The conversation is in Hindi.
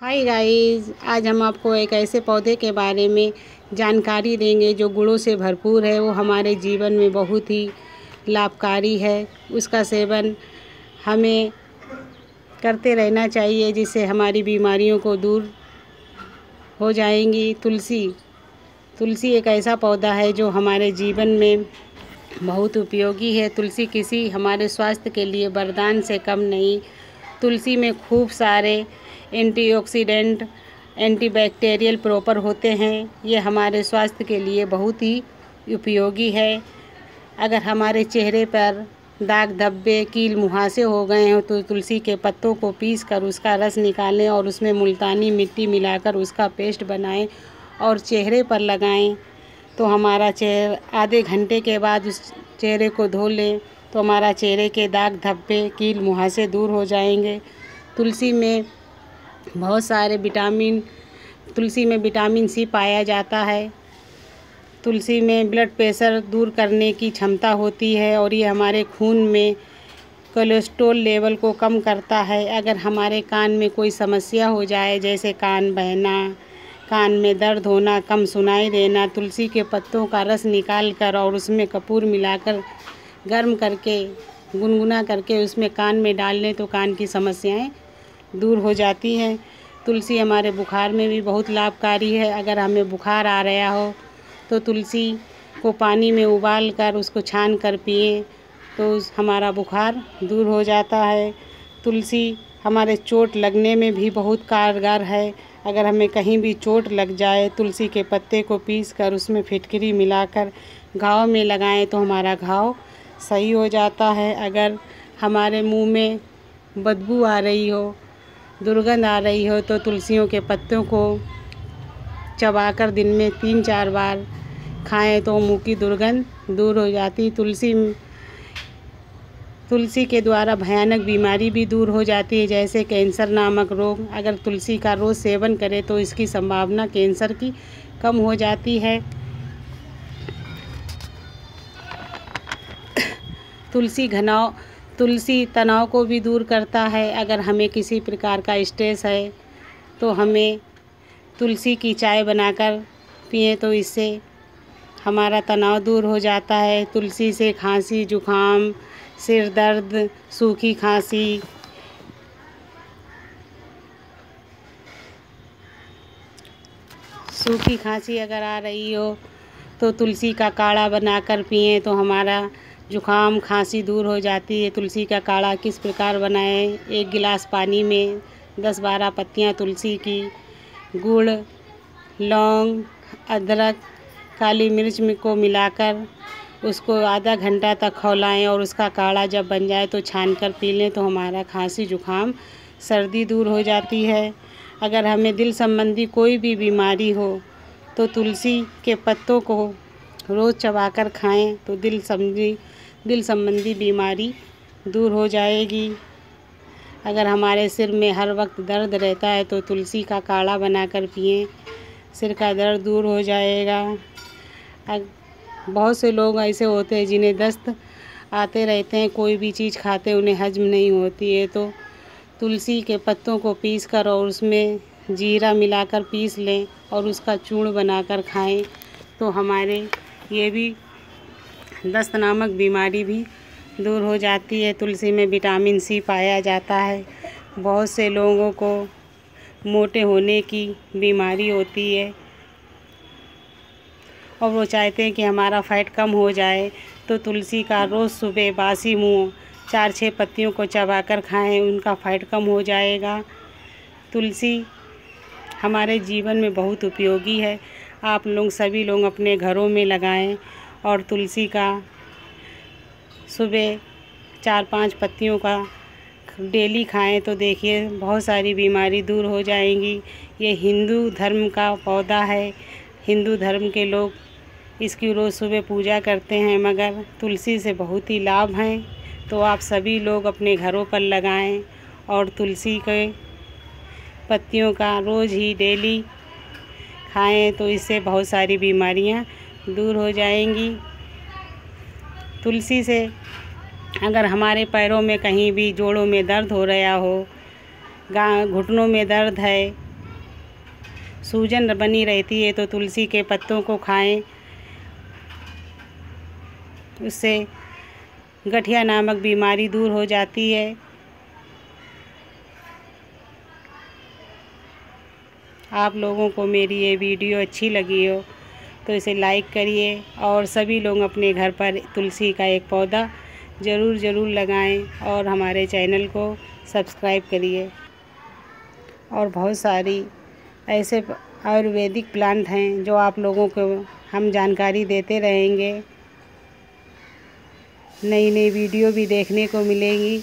हाय गाइस, आज हम आपको एक ऐसे पौधे के बारे में जानकारी देंगे जो गुणों से भरपूर है। वो हमारे जीवन में बहुत ही लाभकारी है। उसका सेवन हमें करते रहना चाहिए, जिससे हमारी बीमारियों को दूर हो जाएंगी। तुलसी एक ऐसा पौधा है जो हमारे जीवन में बहुत उपयोगी है। तुलसी किसी हमारे स्वास्थ्य के लिए वरदान से कम नहीं। तुलसी में खूब सारे एंटीऑक्सीडेंट, एंटीबैक्टीरियल प्रॉपर होते हैं। ये हमारे स्वास्थ्य के लिए बहुत ही उपयोगी है। अगर हमारे चेहरे पर दाग धब्बे, कील मुहासे हो गए हों तो तुलसी के पत्तों को पीसकर उसका रस निकालें और उसमें मुल्तानी मिट्टी मिलाकर उसका पेस्ट बनाएं और चेहरे पर लगाएं। तो हमारा चेहरा आधे घंटे के बाद उस चेहरे को धो लें तो हमारा चेहरे के दाग धब्बे, कील मुहासे दूर हो जाएंगे। तुलसी में विटामिन सी पाया जाता है। तुलसी में ब्लड प्रेशर दूर करने की क्षमता होती है और ये हमारे खून में कोलेस्ट्रॉल लेवल को कम करता है। अगर हमारे कान में कोई समस्या हो जाए, जैसे कान बहना, कान में दर्द होना, कम सुनाई देना, तुलसी के पत्तों का रस निकाल कर और उसमें कपूर मिलाकर गर्म करके गुनगुना करके उसमें कान में डाल लें तो कान की समस्याएं दूर हो जाती हैं। तुलसी हमारे बुखार में भी बहुत लाभकारी है। अगर हमें बुखार आ रहा हो तो तुलसी को पानी में उबाल कर उसको छान कर पिएं तो हमारा बुखार दूर हो जाता है। तुलसी हमारे चोट लगने में भी बहुत कारगर है। अगर हमें कहीं भी चोट लग जाए, तुलसी के पत्ते को पीस कर उसमें फिटकरी मिलाकर घाव में लगाएं तो हमारा घाव सही हो जाता है। अगर हमारे मुंह में बदबू आ रही हो, दुर्गंध आ रही हो तो तुलसियों के पत्तों को चबाकर दिन में 3-4 बार खाएं तो मुंह की दुर्गंध दूर हो जाती। तुलसी के द्वारा भयानक बीमारी भी दूर हो जाती है, जैसे कैंसर नामक रोग। अगर तुलसी का रोज़ सेवन करें तो इसकी संभावना कैंसर की कम हो जाती है। तुलसी तनाव को भी दूर करता है। अगर हमें किसी प्रकार का स्ट्रेस है तो हमें तुलसी की चाय बनाकर पिएं तो इससे हमारा तनाव दूर हो जाता है। तुलसी से खांसी, जुखाम, सिर दर्द, सूखी खांसी अगर आ रही हो तो तुलसी का काढ़ा बनाकर पिएं तो हमारा जुखाम, खांसी दूर हो जाती है। तुलसी का काढ़ा किस प्रकार बनाएं? 1 गिलास पानी में 10-12 पत्तियां तुलसी की, गुड़, लौंग, अदरक, काली मिर्च को मिलाकर उसको आधा घंटा तक खौलाएं और उसका काढ़ा जब बन जाए तो छान कर पी लें तो हमारा खांसी, जुखाम, सर्दी दूर हो जाती है। अगर हमें दिल संबंधी कोई भी बीमारी हो तो तुलसी के पत्तों को रोज़ चबाकर खाएं तो दिल संबंधी बीमारी दूर हो जाएगी। अगर हमारे सिर में हर वक्त दर्द रहता है तो तुलसी का काढ़ा बनाकर पिएं, सिर का दर्द दूर हो जाएगा। बहुत से लोग ऐसे होते हैं जिन्हें दस्त आते रहते हैं, कोई भी चीज़ खाते उन्हें हजम नहीं होती है, तो तुलसी के पत्तों को पीसकर और उसमें जीरा मिलाकर पीस लें और उसका चूर्ण बनाकर खाएं तो हमारे ये भी दस्त नामक बीमारी भी दूर हो जाती है। तुलसी में विटामिन सी पाया जाता है। बहुत से लोगों को मोटे होने की बीमारी होती है और वो चाहते हैं कि हमारा फैट कम हो जाए तो तुलसी का रोज़ सुबह बासी मुँह 4-6 पत्तियों को चबाकर खाएं, उनका फैट कम हो जाएगा। तुलसी हमारे जीवन में बहुत उपयोगी है। आप लोग सभी लोग अपने घरों में लगाएं और तुलसी का सुबह 4-5 पत्तियों का डेली खाएं तो देखिए बहुत सारी बीमारी दूर हो जाएंगी। ये हिंदू धर्म का पौधा है। हिंदू धर्म के लोग इसकी रोज़ सुबह पूजा करते हैं, मगर तुलसी से बहुत ही लाभ हैं। तो आप सभी लोग अपने घरों पर लगाएं और तुलसी के पत्तियों का रोज़ ही डेली खाएं तो इससे बहुत सारी बीमारियां दूर हो जाएंगी। तुलसी से अगर हमारे पैरों में कहीं भी जोड़ों में दर्द हो रहा हो, घुटनों में दर्द है सूजन बनी रहती है तो तुलसी के पत्तों को खाएं। उससे गठिया नामक बीमारी दूर हो जाती है। आप लोगों को मेरी ये वीडियो अच्छी लगी हो तो इसे लाइक करिए और सभी लोग अपने घर पर तुलसी का एक पौधा ज़रूर लगाएं और हमारे चैनल को सब्सक्राइब करिए। और बहुत सारी ऐसे आयुर्वेदिक प्लांट हैं जो आप लोगों को हम जानकारी देते रहेंगे। नई वीडियो भी देखने को मिलेगी।